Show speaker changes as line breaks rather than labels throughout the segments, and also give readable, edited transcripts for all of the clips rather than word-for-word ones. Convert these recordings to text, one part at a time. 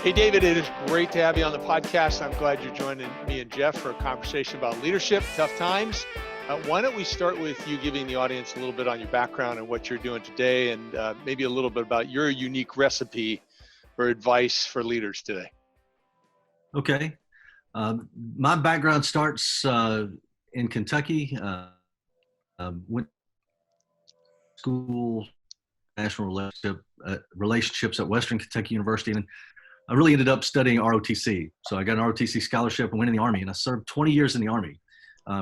Hey, David, it is great to have you on the podcast. I'm glad you're joining me and Jeff for a conversation about leadership, tough times. Why don't we start with you giving the audience a little bit on your background and what you're doing today, and maybe a little bit about your unique recipe or advice for leaders today.
Okay. My background starts in Kentucky. Went to school, national relationships at Western Kentucky University, and I really ended up studying ROTC. So I got an ROTC scholarship and went in the Army, and I served 20 years in the Army.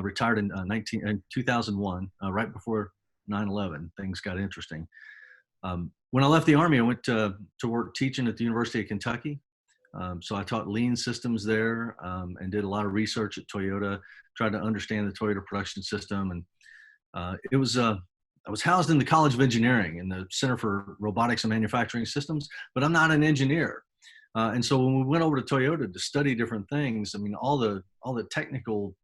Retired in 2001, right before 9/11. Things got interesting. When I left the Army, I went to work teaching at the University of Kentucky. So I taught lean systems there and did a lot of research at Toyota, tried to understand the Toyota production system. And I was housed in the College of Engineering in the Center for Robotics and Manufacturing Systems, but I'm not an engineer. And so when we went over to Toyota to study different things, I mean, all the technical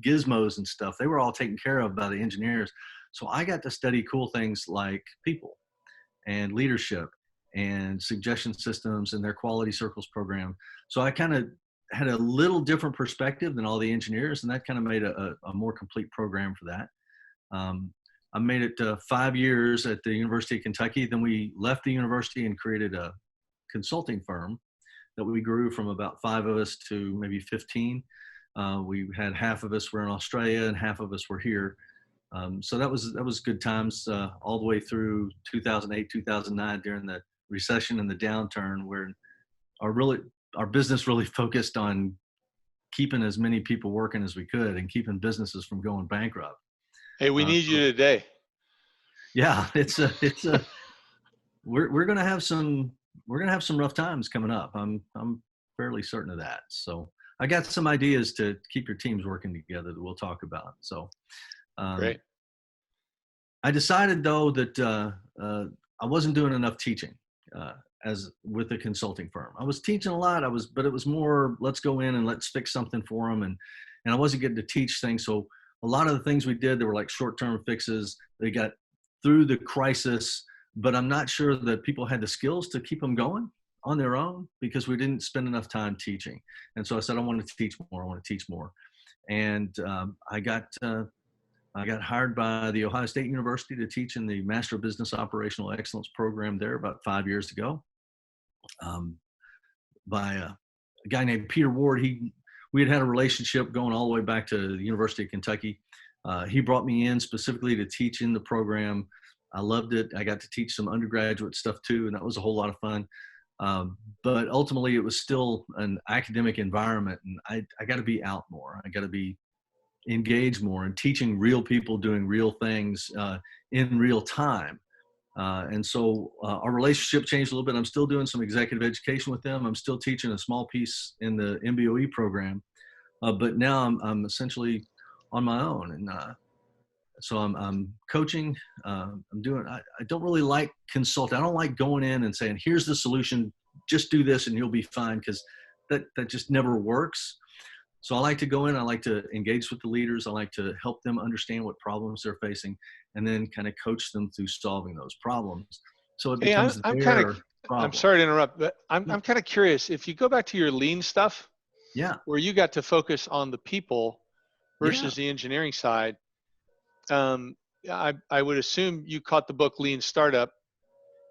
gizmos and stuff, they were all taken care of by the engineers. So I got to study cool things like people and leadership and suggestion systems and their quality circles program. So I kind of had a little different perspective than all the engineers, and that kind of made a more complete program for that. I made it 5 years at the University of Kentucky. Then we left the university and created a consulting firm that we grew from about 5 of us to maybe 15. We had half of us were in Australia and half of us were here. So that was good times all the way through 2008, 2009 during the recession and the downturn, where our business really focused on keeping as many people working as we could and keeping businesses from going bankrupt.
Hey, we need you today.
Yeah, we're going to have some rough times coming up. I'm fairly certain of that. So I got some ideas to keep your teams working together that we'll talk about. So
great.
I decided though that I wasn't doing enough teaching as with the consulting firm. I was teaching a lot. But it was more, let's go in and let's fix something for them. And I wasn't getting to teach things. So a lot of the things we did, they were like short-term fixes. They got through the crisis, but I'm not sure that people had the skills to keep them going on their own because we didn't spend enough time teaching. And so I said, I want to teach more. And I got hired by the Ohio State University to teach in the Master of Business Operational Excellence program there about 5 years ago by a guy named Peter Ward. We had a relationship going all the way back to the University of Kentucky. He brought me in specifically to teach in the program. I loved it. I got to teach some undergraduate stuff too, and that was a whole lot of fun. But ultimately, it was still an academic environment, and I got to be out more. I got to be engaged more in teaching real people doing real things in real time. And so our relationship changed a little bit. I'm still doing some executive education with them. I'm still teaching a small piece in the MBOE program, but now I'm essentially on my own. And so I'm coaching. I don't really like consulting. I don't like going in and saying, here's the solution, just do this and you'll be fine, because that just never works. So I like to go in, I like to engage with the leaders. I like to help them understand what problems they're facing and then kind of coach them through solving those problems. So it becomes
I'm sorry to interrupt, but I'm kind of curious. If you go back to your lean stuff, where you got to focus on the people versus the engineering side, I would assume you caught the book Lean Startup,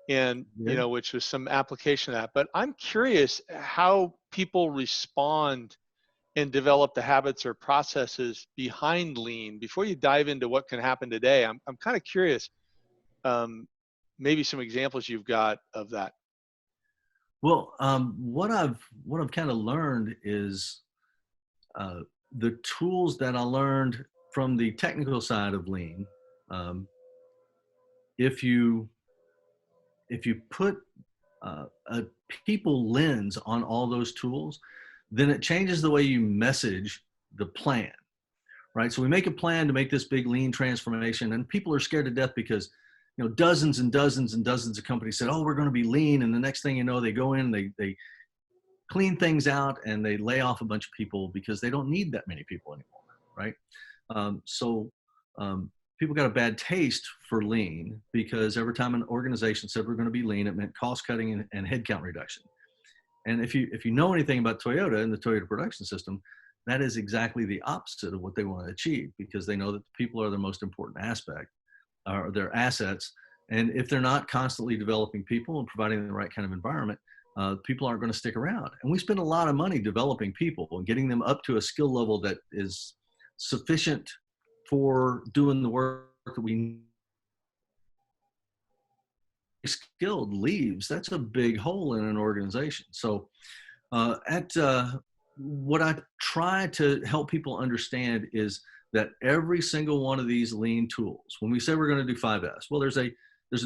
and which was some application of that. But I'm curious how people respond and develop the habits or processes behind lean. Before you dive into what can happen today, I'm kind of curious, maybe some examples you've got of that.
Well, what I've kind of learned is the tools that I learned from the technical side of lean. If you put a people lens on all those tools, then it changes the way you message the plan, right? So we make a plan to make this big lean transformation, and people are scared to death because, dozens and dozens and dozens of companies said, oh, we're going to be lean. And the next thing you know, they go in, they clean things out and they lay off a bunch of people because they don't need that many people anymore, right? People got a bad taste for lean because every time an organization said we're going to be lean, it meant cost cutting and headcount reduction. And if you know anything about Toyota and the Toyota production system, that is exactly the opposite of what they want to achieve, because they know that the people are the most important aspect, or their assets. And if they're not constantly developing people and providing the right kind of environment, people aren't going to stick around. And we spend a lot of money developing people and getting them up to a skill level that is sufficient for doing the work that we need. Skilled leaves, that's a big hole in an organization. So what I try to help people understand is that every single one of these lean tools, when we say we're going to do 5S, well, there's an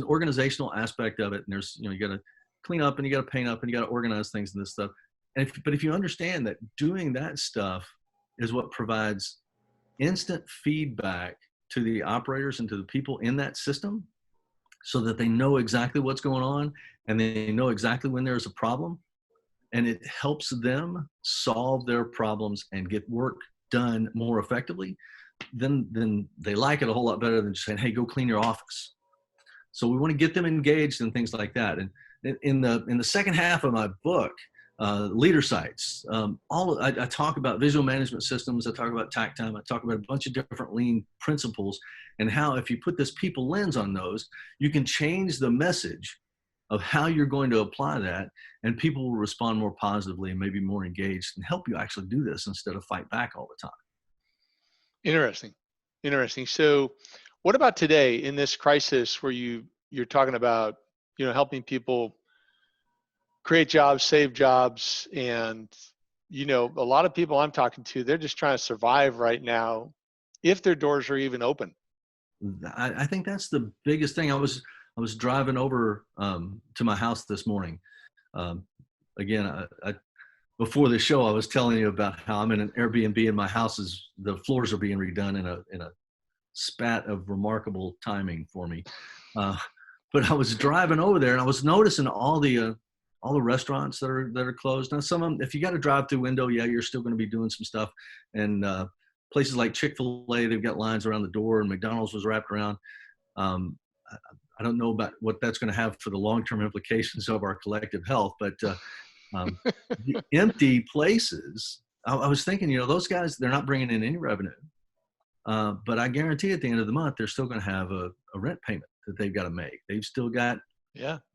organizational aspect of it, and there's, you got to clean up and you got to paint up and you got to organize things and this stuff. But if you understand that doing that stuff is what provides instant feedback to the operators and to the people in that system, so that they know exactly what's going on and they know exactly when there's a problem, and it helps them solve their problems and get work done more effectively, then they like it a whole lot better than just saying, hey, go clean your office. So we want to get them engaged in things like that. And in the second half of my book, leader sites, I talk about visual management systems, I talk about tact time, I talk about a bunch of different lean principles, and how if you put this people lens on those, you can change the message of how you're going to apply that, and people will respond more positively and maybe more engaged and help you actually do this instead of fight back all the time.
Interesting. So what about today in this crisis where you're talking about, helping people create jobs, save jobs, and, a lot of people I'm talking to, they're just trying to survive right now, if their doors are even open.
I think that's the biggest thing. I was driving over to my house this morning. Again, before the show, I was telling you about how I'm in an Airbnb and my house the floors are being redone in a spat of remarkable timing for me. But I was driving over there and I was noticing all the restaurants that are closed. Now, some of them, if you got a drive-through window, yeah, you're still going to be doing some stuff. And places like Chick-fil-A, they've got lines around the door, and McDonald's was wrapped around. I don't know about what that's going to have for the long-term implications of our collective health, but the empty places, I was thinking, those guys, they're not bringing in any revenue. But I guarantee at the end of the month, they're still going to have a rent payment that they've got to make. They've still got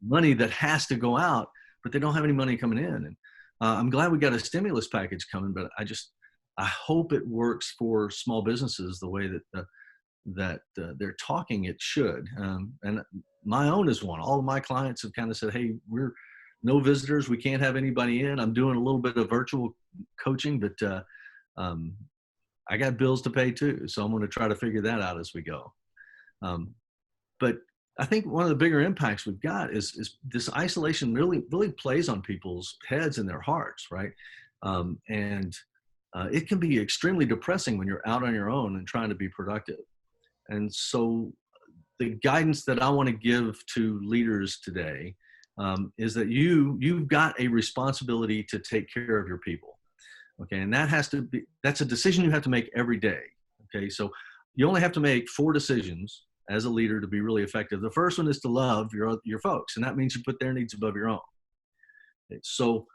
money that has to go out, but they don't have any money coming in. And I'm glad we got a stimulus package coming, but I hope it works for small businesses the way that they're talking it should. And my own is one. All of my clients have kind of said, hey, we're no visitors. We can't have anybody in. I'm doing a little bit of virtual coaching, but I got bills to pay too. So I'm going to try to figure that out as we go. But I think one of the bigger impacts we've got is this isolation really plays on people's heads and their hearts, right? And it can be extremely depressing when you're out on your own and trying to be productive. And so the guidance that I want to give to leaders today is that you've got a responsibility to take care of your people. Okay. And that's a decision you have to make every day. Okay. So you only have to make 4 decisions as a leader to be really effective. The first one is to love your folks. And that means you put their needs above your own. Okay, so,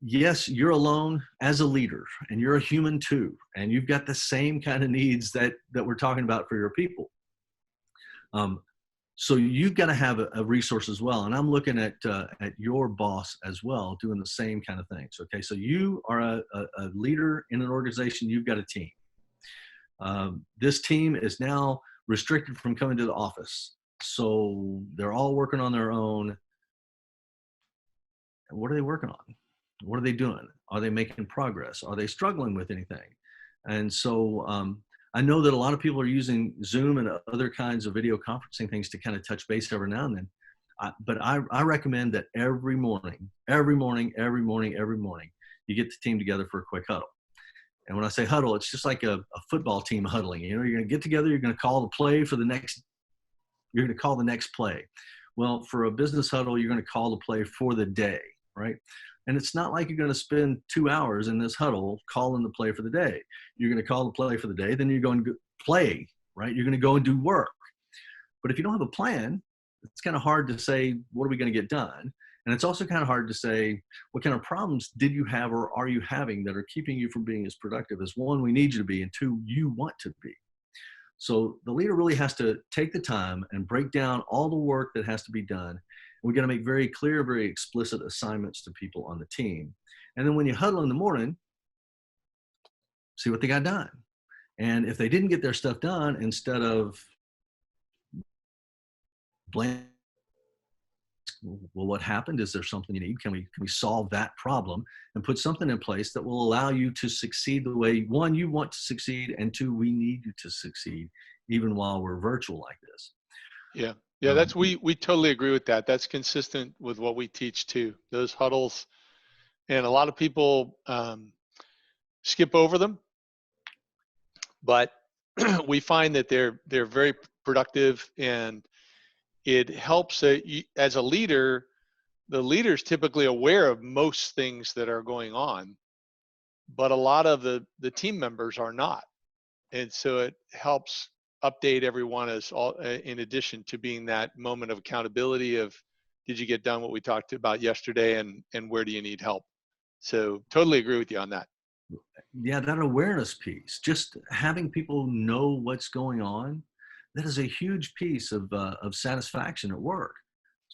yes, you're alone as a leader, and you're a human too. And you've got the same kind of needs that we're talking about for your people. So you've got to have a resource as well. And I'm looking at your boss as well, doing the same kind of things. Okay. So you are a leader in an organization. You've got a team. This team is now restricted from coming to the office. So they're all working on their own. What are they working on? What are they doing? Are they making progress? Are they struggling with anything? And so I know that a lot of people are using Zoom and other kinds of video conferencing things to kind of touch base every now and then. But I recommend that every morning, you get the team together for a quick huddle. And when I say huddle, it's just like a football team huddling. You're going to get together, you're going to call the play for the next play. Well, for a business huddle, you're going to call the play for the day, right? And it's not like you're going to spend 2 hours in this huddle calling the play for the day. You're going to call the play for the day, then you're going to play, right? You're going to go and do work. But if you don't have a plan, it's kind of hard to say, what are we going to get done? And it's also kind of hard to say, what kind of problems did you have or are you having that are keeping you from being as productive as, one, we need you to be, and two, you want to be. So the leader really has to take the time and break down all the work that has to be done. We got to make very clear, very explicit assignments to people on the team. And then when you huddle in the morning, see what they got done. And if they didn't get their stuff done, instead of blame, well, what happened? Is there something you need? Can we solve that problem and put something in place that will allow you to succeed the way, one, you want to succeed, and two, we need you to succeed, even while we're virtual like this.
Yeah. Yeah, that's we totally agree with that. That's consistent with what we teach too. Those huddles, and a lot of people skip over them, but we find that they're very productive, and it helps as a leader. The leader's typically aware of most things that are going on, but a lot of the team members are not, and so it helps update everyone as all, in addition to being that moment of accountability of, did you get done what we talked about yesterday, and where do you need help? So totally agree with you on that.
Yeah, that awareness piece, just having people know what's going on, that is a huge piece of satisfaction at work.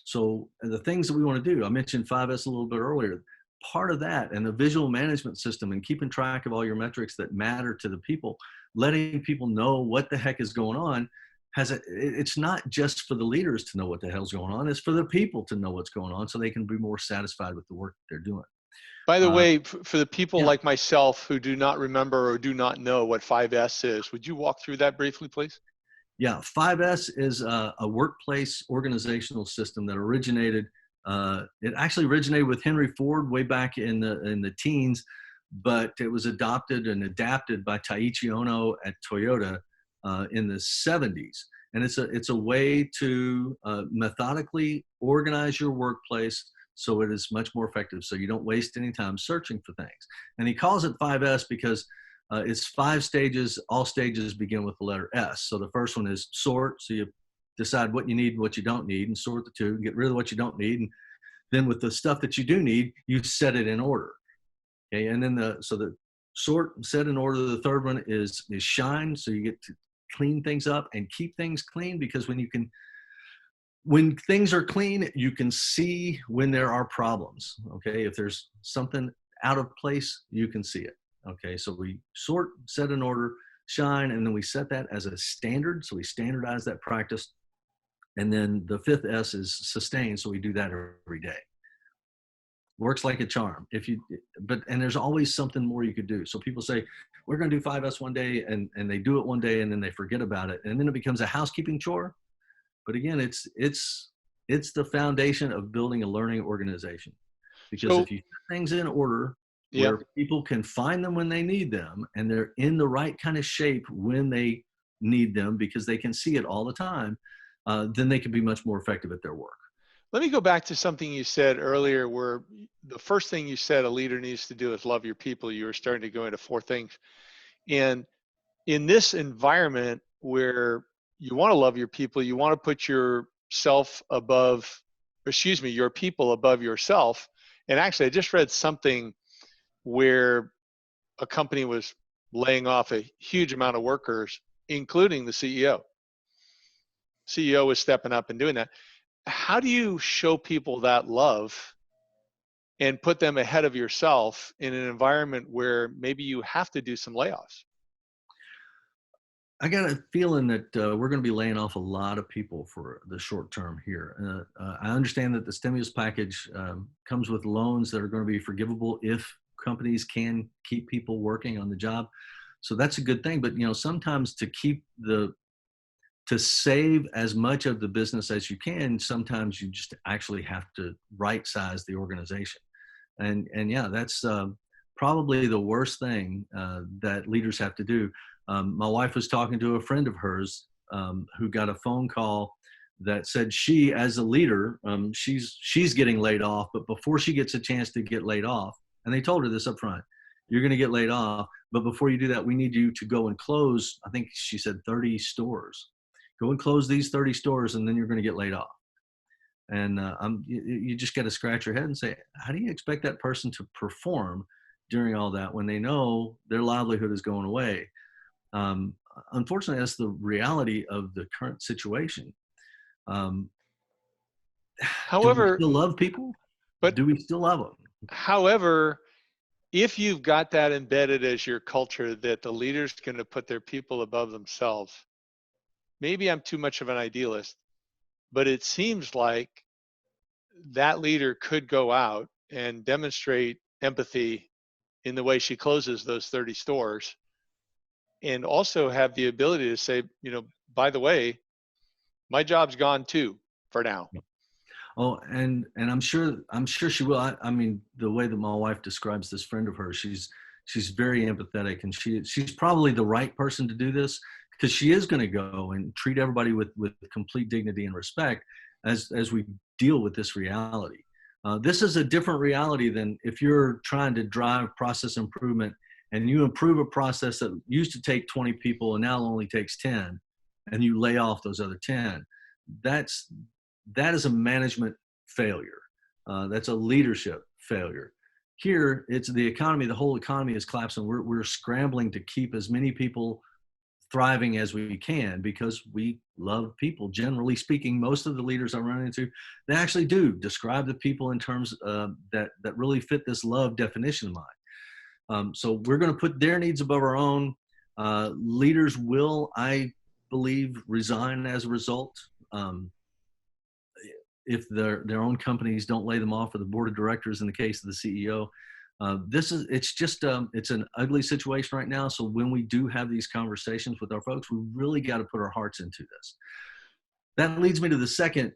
So the things that we want to do, I mentioned 5S a little bit earlier, part of that, and the visual management system, and keeping track of all your metrics that matter to the people, letting people know what the heck is going on, it's not just for the leaders to know what the hell's going on, it's for the people to know what's going on so they can be more satisfied with the work they're doing.
By the way, for the people like myself who do not remember or do not know what 5S is, would you walk through that briefly, please?
Yeah, 5S is a workplace organizational system that originated. It actually originated with Henry Ford way back in the teens, but it was adopted and adapted by Taiichi Ohno at Toyota in the 70s. And it's a way to methodically organize your workplace so it is much more effective, so you don't waste any time searching for things. And he calls it 5S because it's 5 stages. All stages begin with the letter S. So the first one is sort. So you decide what you need and what you don't need, and sort the two, and get rid of what you don't need. And then with the stuff that you do need, you set it in order. Okay. And then the sort, set in order. The third one is shine. So you get to clean things up and keep things clean, because when things are clean, you can see when there are problems. Okay. If there's something out of place, you can see it. Okay, so we sort, set in order, shine, and then we set that as a standard. So we standardize that practice. And then the 5th S is sustain. So we do that every day. Works like a charm. And there's always something more you could do. So people say, we're going to do 5S one day, and they do it one day, and then they forget about it. And then it becomes a housekeeping chore. But again, it's the foundation of building a learning organization. Because if you put things in order, where people can find them when they need them, and they're in the right kind of shape when they need them, because they can see it all the time, then they can be much more effective at their work.
Let me go back to something you said earlier, where the first thing you said a leader needs to do is love your people. You were starting to go into 4 things. And in this environment where you want to love your people, you want to put your people above yourself. And actually, I just read something where a company was laying off a huge amount of workers, including the CEO. CEO was stepping up and doing that. How do you show people that love and put them ahead of yourself in an environment where maybe you have to do some layoffs?
I got a feeling that we're going to be laying off a lot of people for the short term here. I understand that the stimulus package comes with loans that are going to be forgivable if companies can keep people working on the job. So that's a good thing. But, sometimes to save as much of the business as you can, sometimes you just actually have to right size the organization. And yeah, that's probably the worst thing that leaders have to do. My wife was talking to a friend of hers who got a phone call that said she, as a leader, she's getting laid off, but before she gets a chance to get laid off, and they told her this up front, you're going to get laid off, but before you do that, we need you to go and close, I think she said 30 stores. Go and close these 30 stores, and then you're going to get laid off. And you just got to scratch your head and say, how do you expect that person to perform during all that when they know their livelihood is going away? Unfortunately, that's the reality of the current situation. Do we
However,
still love people?
but
Do we still love them?
however, if you've got that embedded as your culture that the leader's going to put their people above themselves, maybe I'm too much of an idealist, but it seems like that leader could go out and demonstrate empathy in the way she closes those 30 stores, and also have the ability to say, by the way, my job's gone too for now.
Oh, and I'm sure she will. I mean, the way that my wife describes this friend of hers, she's very empathetic, and she's probably the right person to do this, because she is going to go and treat everybody with complete dignity and respect as we deal with this reality. This is a different reality than if you're trying to drive process improvement and you improve a process that used to take 20 people and now only takes 10, and you lay off those other 10. That is a management failure. That's a leadership failure. Here, it's the economy. The whole economy is collapsing. We're scrambling to keep as many people thriving as we can because we love people. Generally speaking, most of the leaders I run into, they actually do describe the people in terms that really fit this love definition of mine. So we're going to put their needs above our own. Leaders will, I believe, resign as a result. If their own companies don't lay them off, or the board of directors in the case of the CEO. It's an ugly situation right now. So when we do have these conversations with our folks, we really got to put our hearts into this. That leads me to the second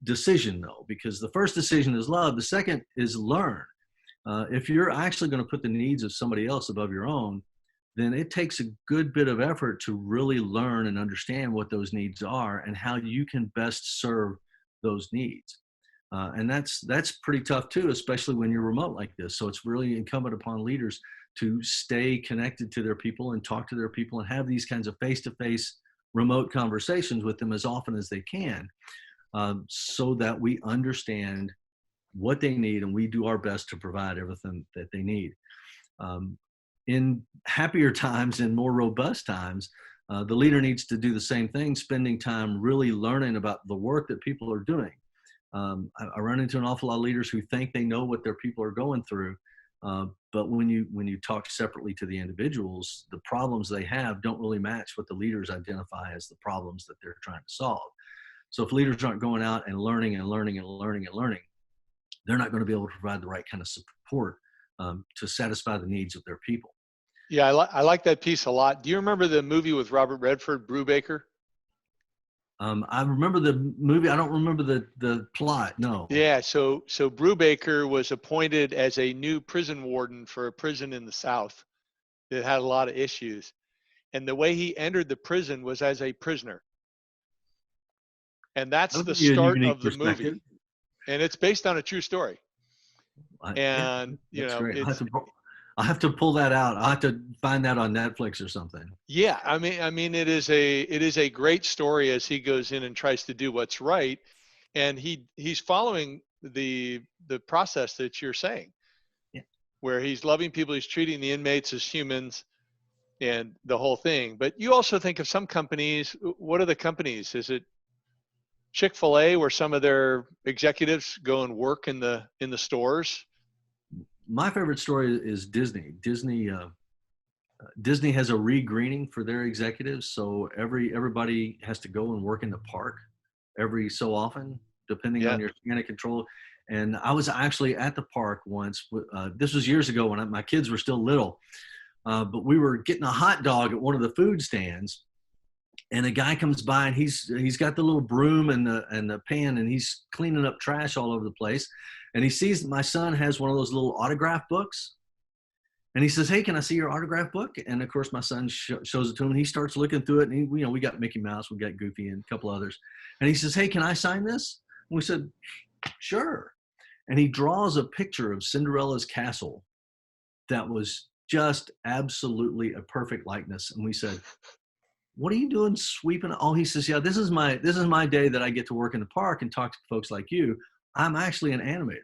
decision, though, because the first decision is love. The second is learn. If you're actually going to put the needs of somebody else above your own, then it takes a good bit of effort to really learn and understand what those needs are and how you can best serve those needs. And that's pretty tough too, especially when you're remote like this. So it's really incumbent upon leaders to stay connected to their people and talk to their people and have these kinds of face-to-face remote conversations with them as often as they can, so that we understand what they need and we do our best to provide everything that they need. In happier times and more robust times, the leader needs to do the same thing, spending time really learning about the work that people are doing. I run into an awful lot of leaders who think they know what their people are going through, but when you talk separately to the individuals, the problems they have don't really match what the leaders identify as the problems that they're trying to solve. So if leaders aren't going out and learning and learning and learning and learning, they're not going to be able to provide the right kind of support to satisfy the needs of their people.
Yeah, I like that piece a lot. Do you remember the movie with Robert Redford, Brubaker?
I remember the movie. I don't remember the plot. No.
Yeah, so Brubaker was appointed as a new prison warden for a prison in the South that had a lot of issues. And the way he entered the prison was as a prisoner. And that's the start of the movie. And it's based on a true story. And,
great. I'll have to pull that out. I'll have to find that on Netflix or something.
Yeah, I mean, it is a great story as he goes in and tries to do what's right, and he's following the process that you're saying,
yeah,
where he's loving people, he's treating the inmates as humans, and the whole thing. But you also think of some companies. What are the companies? Is it Chick-fil-A, where some of their executives go and work in the stores?
My favorite story is Disney. Disney has a re-greening for their executives, so everybody has to go and work in the park every so often, depending on your span of control. And I was actually at the park once. This was years ago when my kids were still little, but we were getting a hot dog at one of the food stands, and a guy comes by and he's got the little broom and the pan, and he's cleaning up trash all over the place. And he sees that my son has one of those little autograph books. And he says, "Hey, can I see your autograph book?" And of course, my son shows it to him. And he starts looking through it. And we got Mickey Mouse, we got Goofy, and a couple others. And he says, "Hey, can I sign this?" And we said, "Sure." And he draws a picture of Cinderella's castle that was just absolutely a perfect likeness. And we said, what are you doing sweeping? Oh, he says, yeah, this is my day that I get to work in the park and talk to folks like you. I'm actually an animator.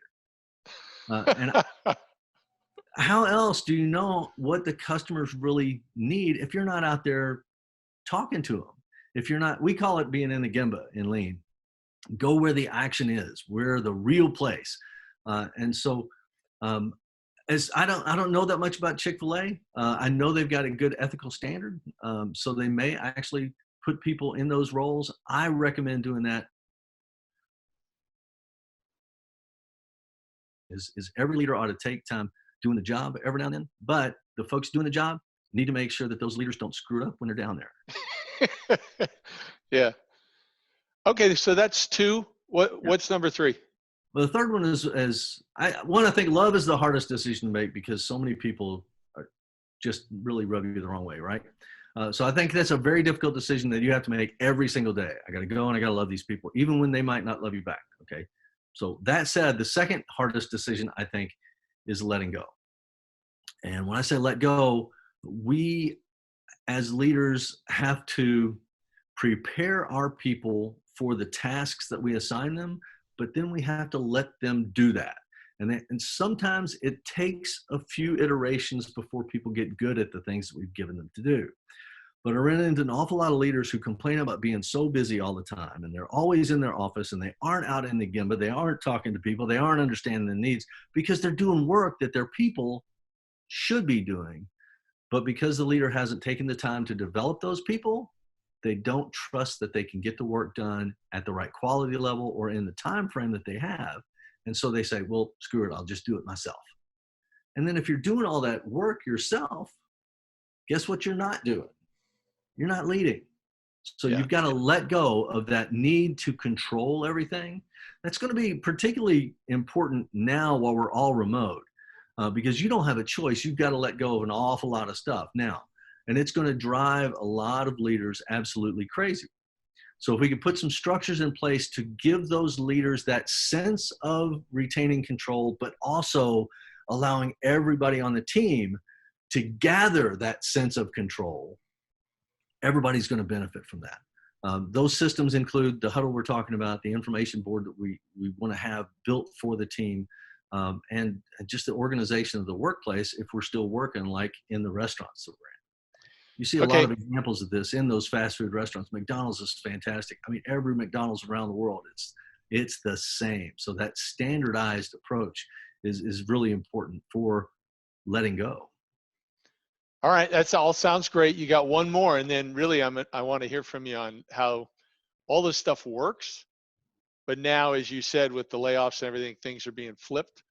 And how else do you know what the customers really need if you're not out there talking to them? If you're not, we call it being in the Gemba in Lean. Go where the action is, where the real place. And so, as I don't know that much about Chick-fil-A. I know they've got a good ethical standard, so they may actually put people in those roles. I recommend doing that. Is every leader ought to take time doing the job every now and then, but the folks doing the job need to make sure that those leaders don't screw it up when they're down there.
Yeah. Okay, so that's 2. What's number 3?
Well, the third one is I think love is the hardest decision to make because so many people are just really rub you the wrong way, right? So I think that's a very difficult decision that you have to make every single day. I got to go and I got to love these people, even when they might not love you back. Okay. So that said, the second hardest decision I think is letting go. And when I say let go, we as leaders have to prepare our people for the tasks that we assign them, but then we have to let them do that. And sometimes it takes a few iterations before people get good at the things that we've given them to do. But I run into an awful lot of leaders who complain about being so busy all the time, and they're always in their office, and they aren't out in the Gemba, they aren't talking to people, they aren't understanding their needs because they're doing work that their people should be doing. But because the leader hasn't taken the time to develop those people, they don't trust that they can get the work done at the right quality level or in the time frame that they have. And so they say, well, screw it, I'll just do it myself. And then if you're doing all that work yourself, guess what you're not doing? You're not leading. So you've got to let go of that need to control everything. That's going to be particularly important now while we're all remote, because you don't have a choice. You've got to let go of an awful lot of stuff now. And it's going to drive a lot of leaders absolutely crazy. So if we could put some structures in place to give those leaders that sense of retaining control, but also allowing everybody on the team to gather that sense of control, everybody's going to benefit from that. Those systems include the huddle we're talking about, the information board that we want to have built for the team, and just the organization of the workplace if we're still working like in the restaurants that we're in. You see a lot of examples of this in those fast food restaurants. McDonald's is fantastic. I mean, every McDonald's around the world, it's the same. So that standardized approach is really important for letting go.
All right, that's all sounds great. You got one more, and then really I want to hear from you on how all this stuff works. But now, as you said, with the layoffs and everything, things are being flipped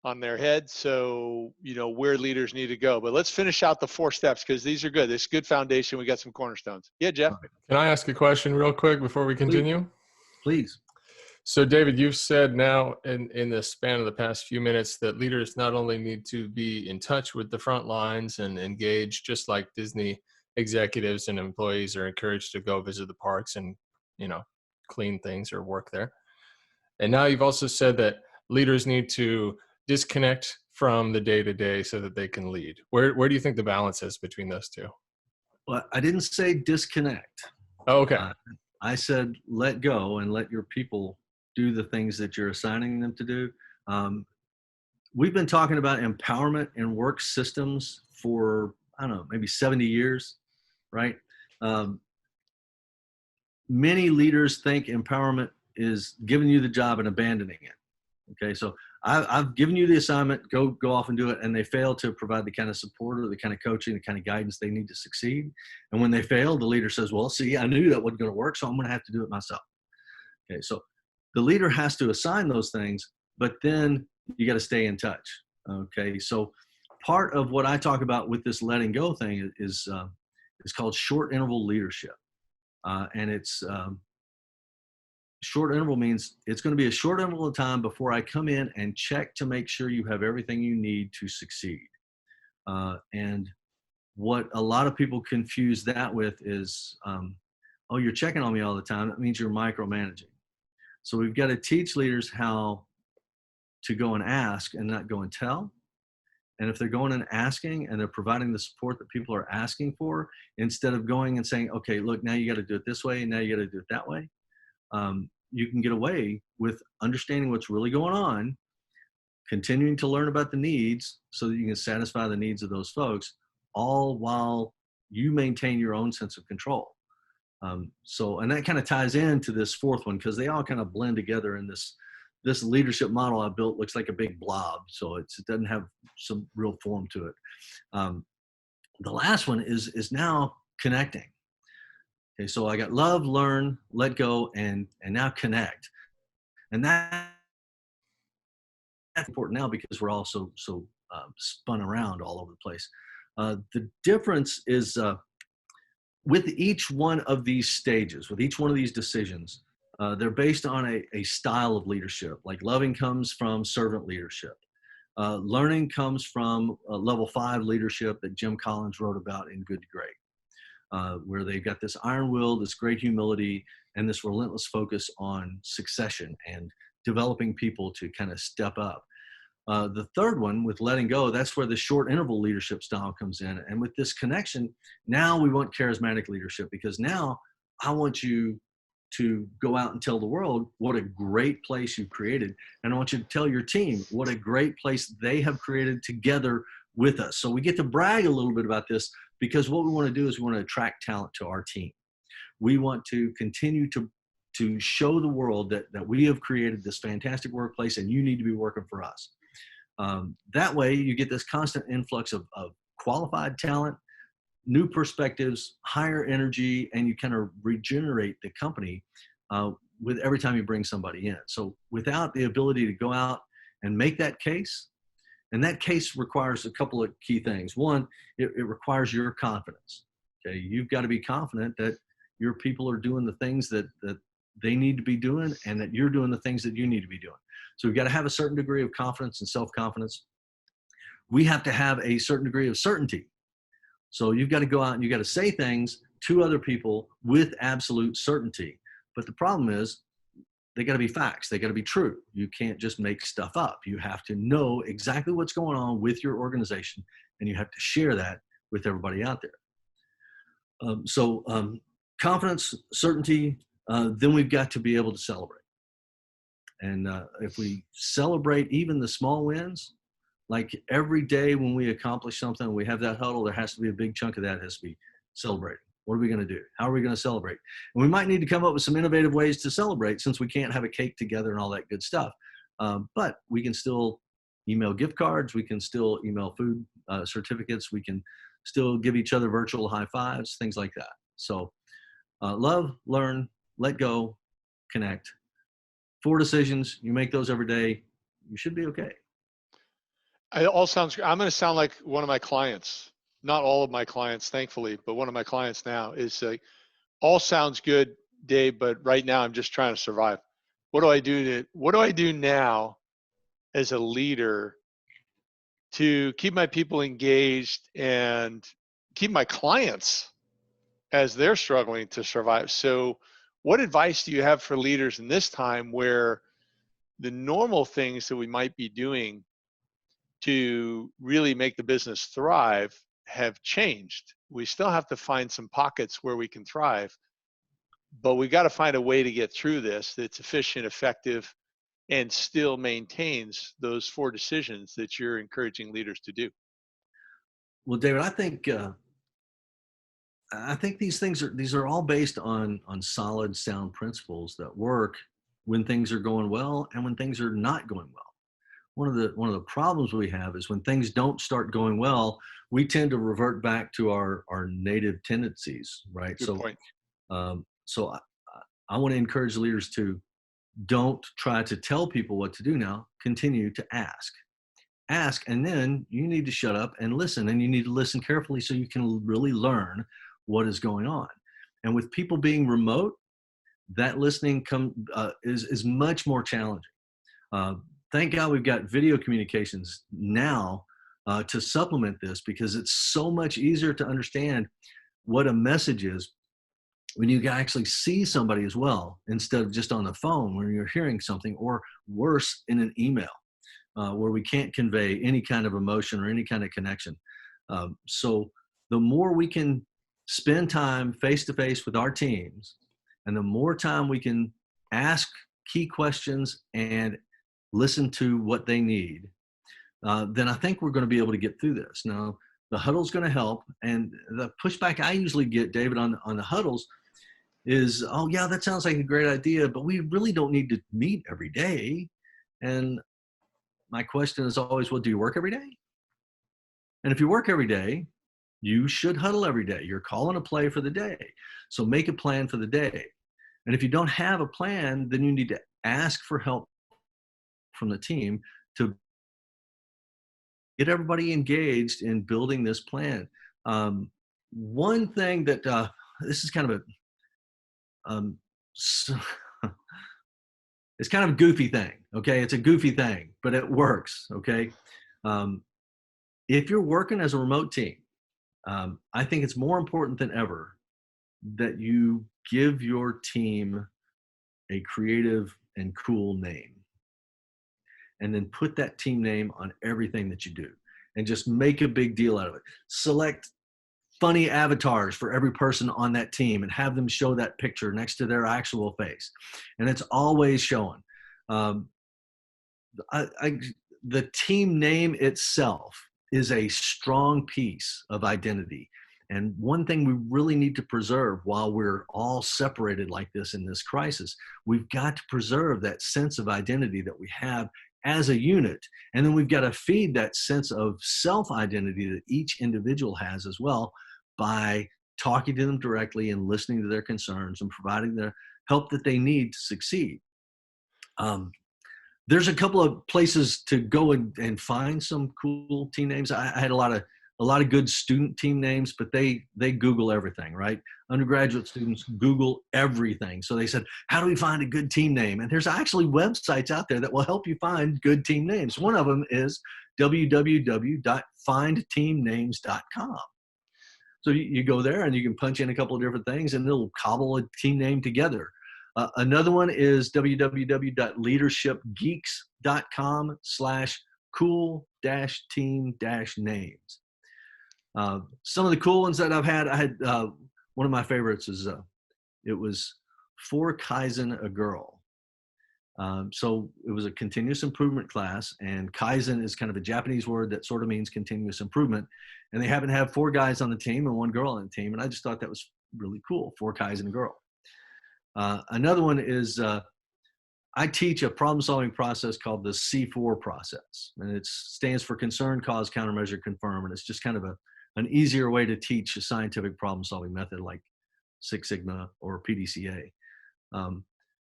on their head. So, where leaders need to go. But let's finish out the 4 steps because these are good. This is good foundation. We got some cornerstones. Yeah, Jeff?
Can I ask a question real quick before we continue?
Please.
So, David, you've said now in the span of the past few minutes that leaders not only need to be in touch with the front lines and engage, just like Disney executives and employees are encouraged to go visit the parks and, clean things or work there. And now you've also said that leaders need to disconnect from the day-to-day so that they can lead. Where do you think the balance is between those two?
Well, I didn't say disconnect.
Oh, okay.
I said let go and let your people do the things that you're assigning them to do. We've been talking about empowerment in work systems for, I don't know, maybe 70 years, right? Many leaders think empowerment is giving you the job and abandoning it. Okay, so I've given you the assignment, go off and do it, and they fail to provide the kind of support or the kind of coaching, the kind of guidance they need to succeed. And when they fail, the leader says, well, see, I knew that wasn't going to work, so I'm going to have to do it myself. Okay, so the leader has to assign those things, but then you got to stay in touch. Okay, so part of what I talk about with this letting go thing is called short interval leadership. And it's short interval means it's going to be a short interval of time before I come in and check to make sure you have everything you need to succeed. And what a lot of people confuse that with is, oh, you're checking on me all the time. That means you're micromanaging. So we've got to teach leaders how to go and ask and not go and tell. And if they're going and asking and they're providing the support that people are asking for, instead of going and saying, okay, look, now you got to do it this way, and now you got to do it that way, you can get away with understanding what's really going on, continuing to learn about the needs so that you can satisfy the needs of those folks, all while you maintain your own sense of control. And that kind of ties into this fourth one, because they all kind of blend together in this leadership model I built. Looks like a big blob, so it doesn't have some real form to it. The last one is now connecting. Okay, so I got love, learn, let go, and now connect. And that's important now because we're all so spun around all over the place. The difference is with each one of these stages, with each one of these decisions, they're based on a style of leadership. Like loving comes from servant leadership. Learning comes from level 5 leadership that Jim Collins wrote about in Good to Great, where they've got this iron will, this great humility, and this relentless focus on succession and developing people to kind of step up. The third one, with letting go, that's where the short interval leadership style comes in. And with this connection, now we want charismatic leadership, because now I want you to go out and tell the world what a great place you've created. And I want you to tell your team what a great place they have created together with us. So we get to brag a little bit about this, because what we want to do is we want to attract talent to our team. We want to continue to show the world that we have created this fantastic workplace and you need to be working for us. That way you get this constant influx of qualified talent, new perspectives, higher energy, and you kind of regenerate the company with every time you bring somebody in. So without the ability to go out and make that case, and that case requires a couple of key things. One, it requires your confidence. Okay, you've got to be confident that your people are doing the things that they need to be doing, and that you're doing the things that you need to be doing. So we've got to have a certain degree of confidence and self-confidence. We have to have a certain degree of certainty. So you've got to go out and you've got to say things to other people with absolute certainty. But the problem is, they got to be facts. They got to be true. You can't just make stuff up. You have to know exactly what's going on with your organization, and you have to share that with everybody out there. Confidence, certainty, then we've got to be able to celebrate. And if we celebrate even the small wins, like every day when we accomplish something, we have that huddle, there has to be a big chunk of that has to be celebrating. What are we going to do? How are we going to celebrate? And we might need to come up with some innovative ways to celebrate, since we can't have a cake together and all that good stuff. But we can still email gift cards. We can still email food certificates. We can still give each other virtual high fives, things like that. So love, learn, let go, connect. 4 decisions. You make those every day. You should be okay.
It all sounds great. I'm going to sound like one of my clients. Not all of my clients, thankfully, but one of my clients now is like, all sounds good, Dave, but right now I'm just trying to survive. What do I do now as a leader to keep my people engaged and keep my clients as they're struggling to survive? So what advice do you have for leaders in this time where the normal things that we might be doing to really make the business thrive have changed? We still have to find some pockets where we can thrive, but we got to find a way to get through this that's efficient, effective, and still maintains those 4 decisions that you're encouraging leaders to do.
Well, David, I think these are all based on solid, sound principles that work when things are going well and when things are not going well. One of the problems we have is when things don't start going well, we tend to revert back to our native tendencies, right?
Good point.
So I want to encourage leaders to don't try to tell people what to do now. Continue to ask, and then you need to shut up and listen, and you need to listen carefully so you can really learn what is going on. And with people being remote, that listening is much more challenging. Thank God we've got video communications now to supplement this, because it's so much easier to understand what a message is when you can actually see somebody as well, instead of just on the phone when you're hearing something, or worse, in an email. where we can't convey any kind of emotion or any kind of connection. So the more we can spend time face to face with our teams, and the more time we can ask key questions and listen to what they need, then I think we're going to be able to get through this. Now, the huddle's going to help. And the pushback I usually get, David, on the huddles is, oh, yeah, that sounds like a great idea, but we really don't need to meet every day. And my question is always, well, do you work every day? And if you work every day, you should huddle every day. You're calling a play for the day. So make a plan for the day. And if you don't have a plan, then you need to ask for help from the team to get everybody engaged in building this plan. One thing that, this is kind of it's kind of a goofy thing, okay? It's a goofy thing, but it works, okay? If you're working as a remote team, I think it's more important than ever that you give your team a creative and cool name, and then put that team name on everything that you do, and just make a big deal out of it. Select funny avatars for every person on that team and have them show that picture next to their actual face. And it's always showing. The team name itself is a strong piece of identity. And one thing we really need to preserve while we're all separated like this in this crisis, we've got to preserve that sense of identity that we have as a unit. And then we've got to feed that sense of self-identity that each individual has as well, by talking to them directly and listening to their concerns and providing the help that they need to succeed. There's a couple of places to go and find some cool team names. I had a lot of good student team names, but they Google everything, right? Undergraduate students Google everything. So they said, how do we find a good team name? And there's actually websites out there that will help you find good team names. One of them is www.findteamnames.com. So you go there and you can punch in a couple of different things and it'll cobble a team name together. Another one is www.leadershipgeeks.com/cool-team-names. Some of the cool ones that I've had, one of my favorites is, it was For Kaizen a Girl. So it was a continuous improvement class, and Kaizen is kind of a Japanese word that sort of means continuous improvement. And they happen to have 4 guys on the team and 1 girl on the team. And I just thought that was really cool, For Kaizen a Girl. Another one is, I teach a problem-solving process called the C4 process. And it stands for Concern, Cause, Countermeasure, Confirm. And it's just kind of an easier way to teach a scientific problem-solving method like Six Sigma or PDCA.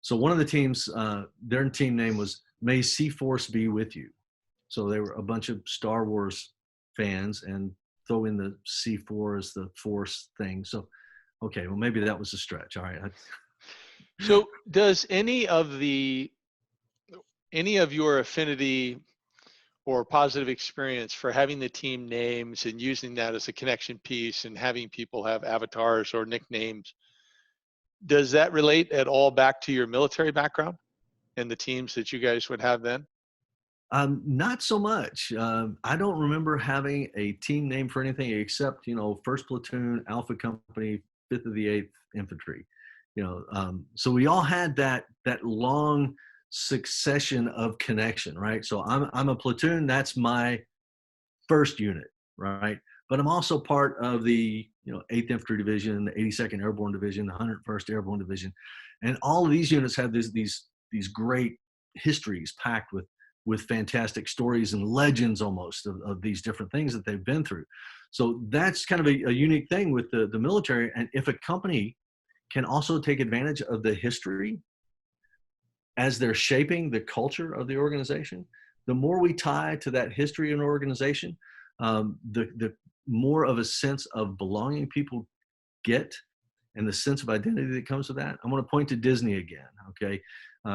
So one of the teams, their team name was May C-Force Be With You. So they were a bunch of Star Wars fans, and throw in the C4 as the force thing. So, okay, well, maybe that was a stretch. All right.
So does any of your affinity or positive experience for having the team names and using that as a connection piece and having people have avatars or nicknames, does that relate at all back to your military background and the teams that you guys would have then?
Not so much. I don't remember having a team name for anything except, 1st Platoon, Alpha Company, 5th of the 8th Infantry. So we all had that long succession of connection, right? So I'm a platoon. That's my 1st unit, right? But I'm also part of the 8th Infantry Division, the 82nd Airborne Division, the 101st Airborne Division, and all of these units have these great histories packed with fantastic stories and legends almost of these different things that they've been through. So that's kind of a unique thing with the military. And if a company can also take advantage of the history as they're shaping the culture of the organization, the more we tie to that history in an organization, the more of a sense of belonging people get, and the sense of identity that comes with that. I'm going to point to Disney again, okay?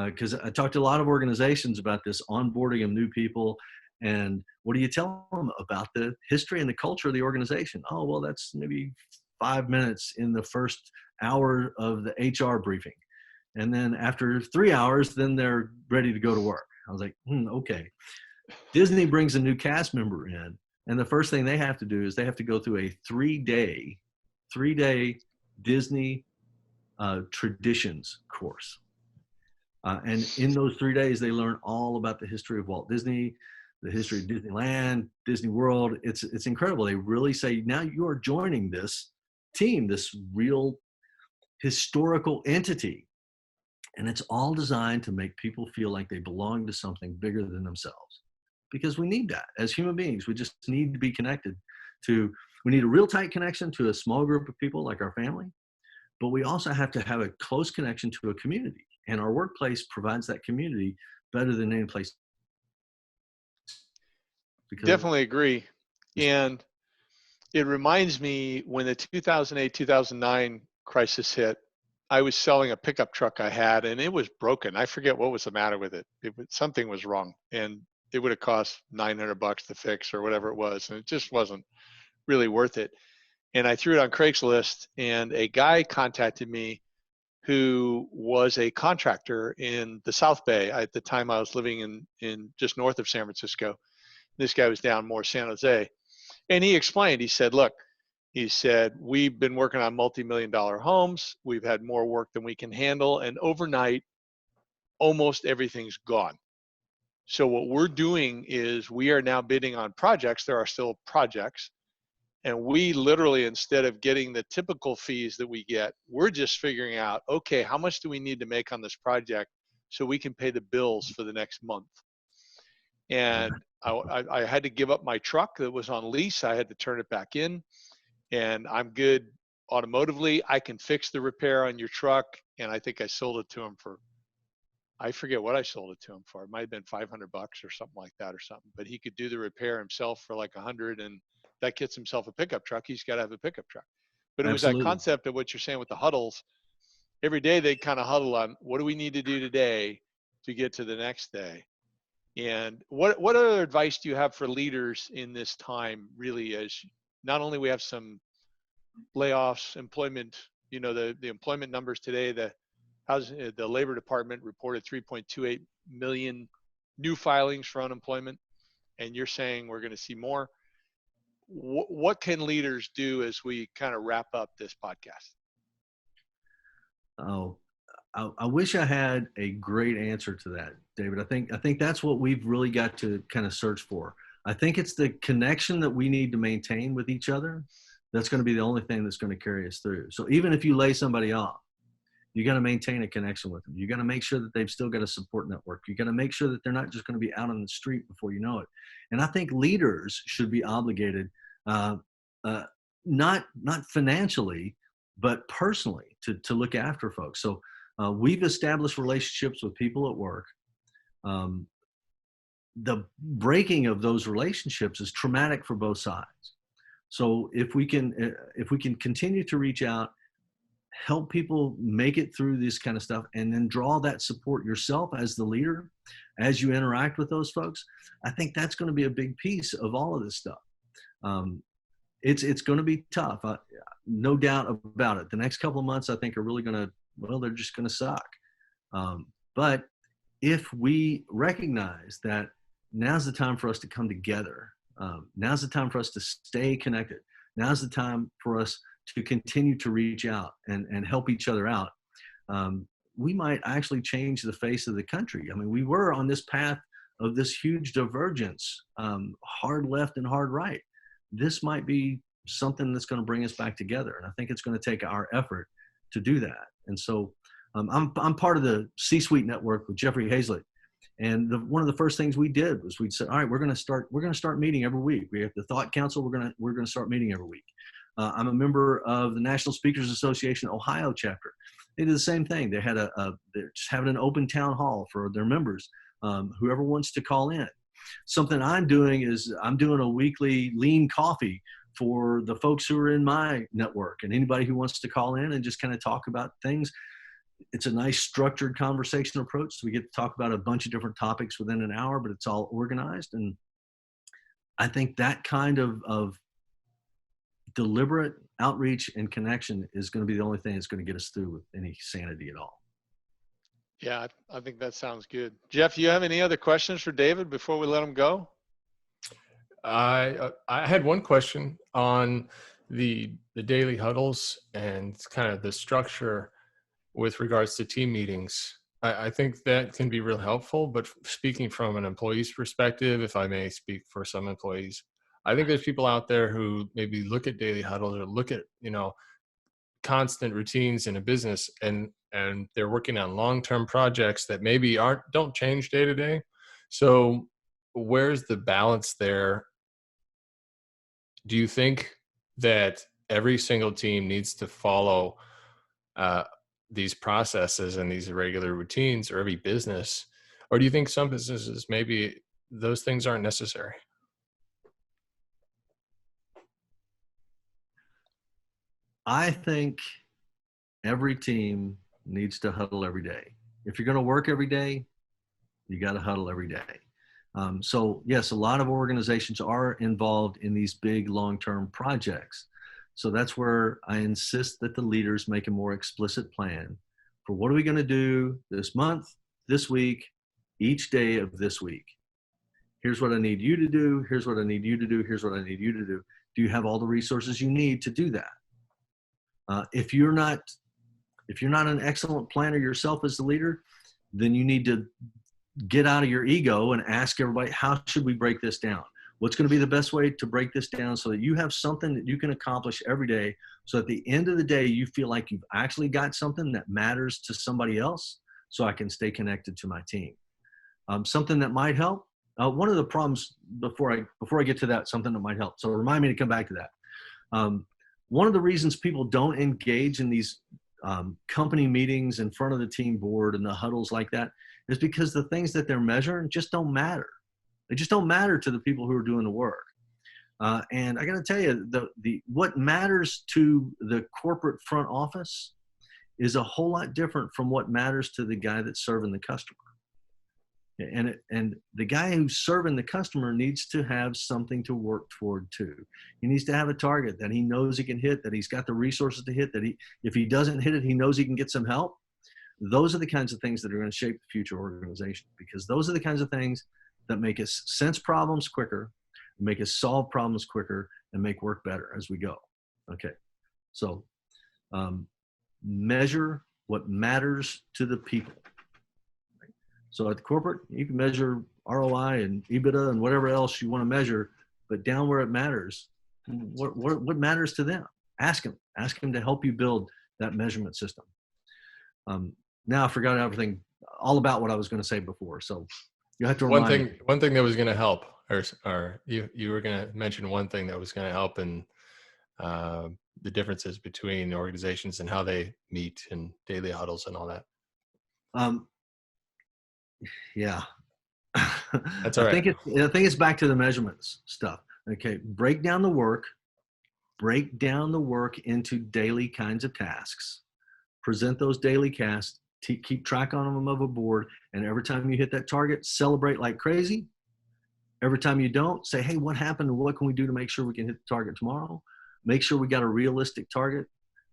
Because I talked to a lot of organizations about this onboarding of new people, and what do you tell them about the history and the culture of the organization? Oh, well, that's maybe 5 minutes in the first hour of the HR briefing. And then after 3 hours, then they're ready to go to work. I was like, okay. Disney brings a new cast member in, and the first thing they have to do is they have to go through a three-day Disney traditions course. And in those 3 days, they learn all about the history of Walt Disney, the history of Disneyland, Disney World. It's incredible. They really say, now you are joining this team, this real historical entity. And it's all designed to make people feel like they belong to something bigger than themselves. Because we need that as human beings. We just need to be connected we need a real tight connection to a small group of people like our family, but we also have to have a close connection to a community. And our workplace provides that community better than any place.
Definitely agree. And it reminds me when the 2008, 2009 crisis hit, I was selling a pickup truck I had, and it was broken. I forget what was the matter with it. Something was wrong, and it would have cost $900 to fix or whatever it was. And it just wasn't really worth it. And I threw it on Craigslist, and a guy contacted me who was a contractor in the South Bay. At the time I was living in just north of San Francisco. This guy was down more San Jose. And he explained, he said, look, he said, we've been working on multi-million-dollar homes. We've had more work than we can handle. And overnight, almost everything's gone. So what we're doing is we are now bidding on projects. There are still projects. And we literally, instead of getting the typical fees that we get, we're just figuring out, okay, how much do we need to make on this project so we can pay the bills for the next month? And I had to give up my truck that was on lease. I had to turn it back in. And I'm good automotively. I can fix the repair on your truck. And I think I sold it to him for, I forget what I sold it to him for. It might have been $500 or something like that or something. But he could do the repair himself for like 100, and that gets himself a pickup truck. He's got to have a pickup truck. But it was that concept of what you're saying with the huddles. Every day they kind of huddle on, what do we need to do today to get to the next day? And what other advice do you have for leaders in this time, really, as not only we have some layoffs, employment, the employment numbers today, the Labor Department reported 3.28 million new filings for unemployment, and you're saying we're going to see more. What can leaders do as we kind of wrap up this podcast?
Oh, I wish I had a great answer to that, David. I think that's what we've really got to kind of search for. I think it's the connection that we need to maintain with each other. That's going to be the only thing that's going to carry us through. So even if you lay somebody off, you got to maintain a connection with them. You got to make sure that they've still got a support network. You got to make sure that they're not just going to be out on the street before you know it. And I think leaders should be obligated, not financially, but personally, to look after folks. So we've established relationships with people at work. The breaking of those relationships is traumatic for both sides. So if we can continue to reach out, help people make it through this kind of stuff, and then draw that support yourself as the leader, as you interact with those folks, I think that's going to be a big piece of all of this stuff. It's going to be tough, no doubt about it. The next couple of months, I think, are really going to, they're just going to suck. But if we recognize that now's the time for us to come together, now's the time for us to stay connected, now's the time for us to continue to reach out and help each other out, we might actually change the face of the country. I mean, we were on this path of this huge divergence, hard left and hard right. This might be something that's going to bring us back together. And I think it's going to take our effort to do that. And so I'm part of the C-Suite network with Jeffrey Hazlett. And one of the first things we did was we said, all right, we're going to start meeting every week. We have the Thought Council. We're going to start meeting every week. I'm a member of the National Speakers Association Ohio chapter. They did the same thing. They had they're just having an open town hall for their members, whoever wants to call in. Something I'm doing is I'm doing a weekly lean coffee for the folks who are in my network, and anybody who wants to call in and just kind of talk about things. It's a nice structured conversation approach. So we get to talk about a bunch of different topics within an hour, but it's all organized. And I think that kind of deliberate outreach and connection is going to be the only thing that's going to get us through with any sanity at all.
Yeah, I think that sounds good. Jeff, you have any other questions for David before we let him go?
I had one question on the daily huddles and kind of the structure with regards to team meetings. I think that can be real helpful, but speaking from an employee's perspective, if I may speak for some employees, I think there's people out there who maybe look at daily huddles or look at, constant routines in a business, and they're working on long-term projects that maybe don't change day to day. So where's the balance there? Do you think that every single team needs to follow these processes and these regular routines, or every business? Or do you think some businesses, maybe those things aren't necessary?
I think every team needs to huddle every day. If you're going to work every day, you got to huddle every day. So yes, a lot of organizations are involved in these big long-term projects. So that's where I insist that the leaders make a more explicit plan for what are we going to do this month, this week, each day of this week. Here's what I need you to do. Here's what I need you to do. Here's what I need you to do. Do you have all the resources you need to do that? If you're not an excellent planner yourself as the leader, then you need to get out of your ego and ask everybody, how should we break this down? What's going to be the best way to break this down so that you have something that you can accomplish every day, so at the end of the day, you feel like you've actually got something that matters to somebody else, so I can stay connected to my team. Something that might help. One of the problems, before I get to that, something that might help. So remind me to come back to that. One of the reasons people don't engage in these company meetings in front of the team board and the huddles like that is because the things that they're measuring just don't matter. They just don't matter to the people who are doing the work. And I got to tell you, what matters to the corporate front office is a whole lot different from what matters to the guy that's serving the customer. And the guy who's serving the customer needs to have something to work toward too. He needs to have a target that he knows he can hit, that he's got the resources to hit, that if he doesn't hit it, he knows he can get some help. Those are the kinds of things that are going to shape the future organization, because those are the kinds of things that make us sense problems quicker, make us solve problems quicker, and make work better as we go. Okay, so measure what matters to the people. So at the corporate, you can measure ROI and EBITDA and whatever else you want to measure, but down where it matters, what matters to them? Ask them to help you build that measurement system. Now I forgot everything, all about what I was going to say before. So you have to remind me.
One thing that was going to help, or you were going to mention one thing that was going to help in the differences between organizations and how they meet and daily huddles and all that.
Yeah.
That's all right.
I think it's back to the measurements stuff. Okay. Break down the work into daily kinds of tasks, present those daily tasks, keep track on them of a board. And every time you hit that target, celebrate like crazy. Every time you don't, say, hey, what happened? And what can we do to make sure we can hit the target tomorrow? Make sure we got a realistic target,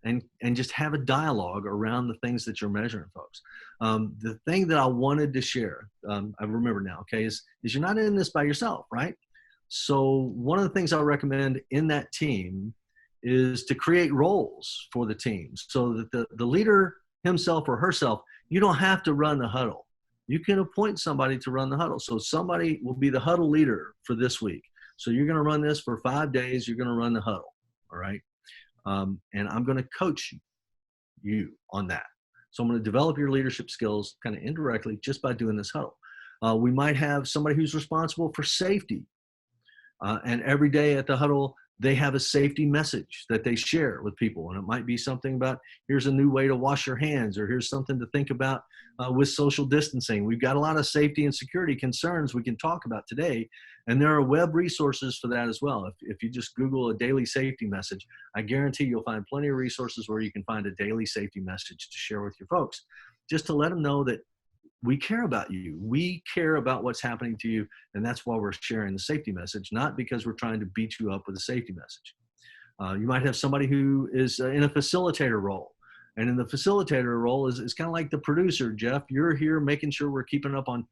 and just have a dialogue around the things that you're measuring, folks. The thing that I wanted to share, I remember now, okay, is you're not in this by yourself, right? So one of the things I recommend in that team is to create roles for the team, so that the leader himself or herself, you don't have to run the huddle. You can appoint somebody to run the huddle. So somebody will be the huddle leader for this week. So you're going to run this for 5 days. You're going to run the huddle. All right. And I'm going to coach you on that. So I'm going to develop your leadership skills kind of indirectly just by doing this huddle. We might have somebody who's responsible for safety. And every day at the huddle, they have a safety message that they share with people. And it might be something about, here's a new way to wash your hands, or here's something to think about with social distancing. We've got a lot of safety and security concerns we can talk about today. And there are web resources for that as well. If you just Google a daily safety message, I guarantee you'll find plenty of resources where you can find a daily safety message to share with your folks, just to let them know that we care about you. We care about what's happening to you. And that's why we're sharing the safety message, not because we're trying to beat you up with a safety message. You might have somebody who is in a facilitator role. And in the facilitator role is kind of like the producer, Jeff. You're here making sure we're keeping up on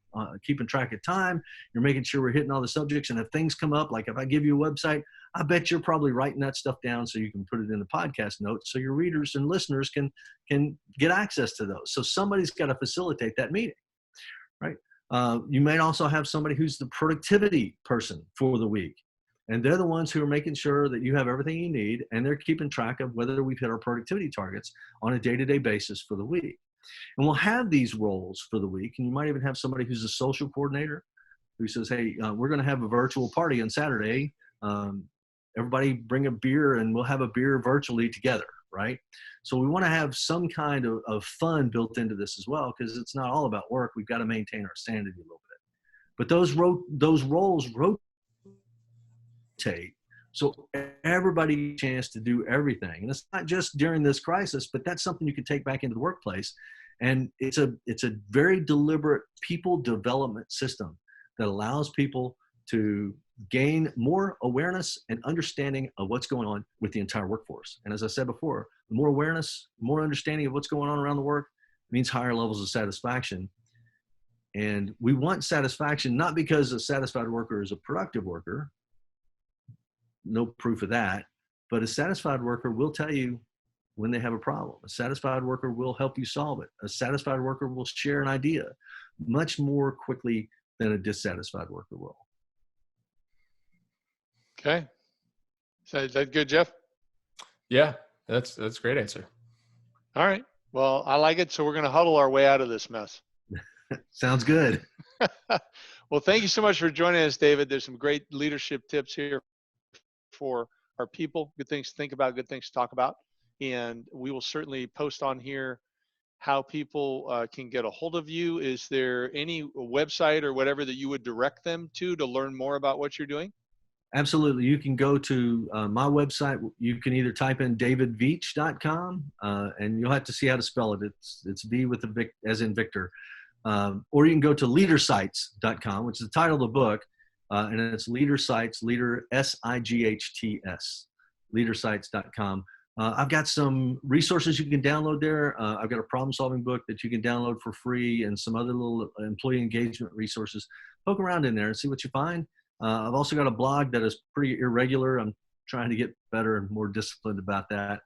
keeping track of time. You're making sure we're hitting all the subjects. And if things come up, like if I give you a website, I bet you're probably writing that stuff down so you can put it in the podcast notes so your readers and listeners can get access to those. So somebody's got to facilitate that meeting, right? You may also have somebody who's the productivity person for the week. And they're the ones who are making sure that you have everything you need, and they're keeping track of whether we've hit our productivity targets on a day-to-day basis for the week. And we'll have these roles for the week, and you might even have somebody who's a social coordinator who says, hey, we're going to have a virtual party on Saturday. Everybody bring a beer, and we'll have a beer virtually together, right? So we want to have some kind of fun built into this as well, because it's not all about work. We've got to maintain our sanity a little bit. But those roles rotate, so everybody gets a chance to do everything. And it's not just during this crisis, but that's something you can take back into the workplace. And it's a very deliberate people development system that allows people to gain more awareness and understanding of what's going on with the entire workforce. And as I said before, the more awareness, more understanding of what's going on around the work means higher levels of satisfaction. And we want satisfaction, not because a satisfied worker is a productive worker, no proof of that, but a satisfied worker will tell you when they have a problem. A satisfied worker will help you solve it. A satisfied worker will share an idea much more quickly than a dissatisfied worker will.
Okay. So is that good, Jeff?
Yeah, that's a great answer.
All right. Well, I like it. So we're going to huddle our way out of this mess.
Sounds good.
Well, thank you so much for joining us, David. There's some great leadership tips here for our people, good things to think about, good things to talk about. And we will certainly post on here how people can get a hold of you. Is there any website or whatever that you would direct them to learn more about what you're doing?
Absolutely. You can go to my website. You can either type in davidveech.com, and you'll have to see how to spell it. It's V with a Vic, as in Victor. Or you can go to leadersights.com, which is the title of the book. And it's Leadersights, Leader, S-I-G-H-T-S, leadersights.com. I've got some resources you can download there. I've got a problem-solving book that you can download for free and some other little employee engagement resources. Poke around in there and see what you find. I've also got a blog that is pretty irregular. I'm trying to get better and more disciplined about that.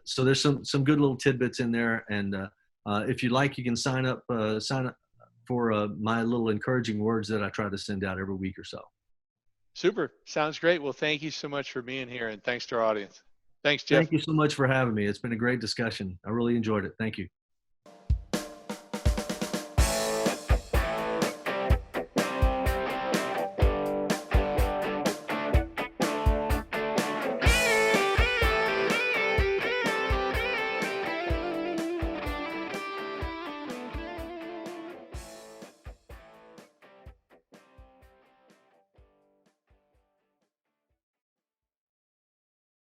So there's some good little tidbits in there. And if you like, you can sign up for my little encouraging words that I try to send out every week or so.
Super. Sounds great. Well, thank you so much for being here, and thanks to our audience. Thanks, Jeff.
Thank you so much for having me. It's been a great discussion. I really enjoyed it. Thank you.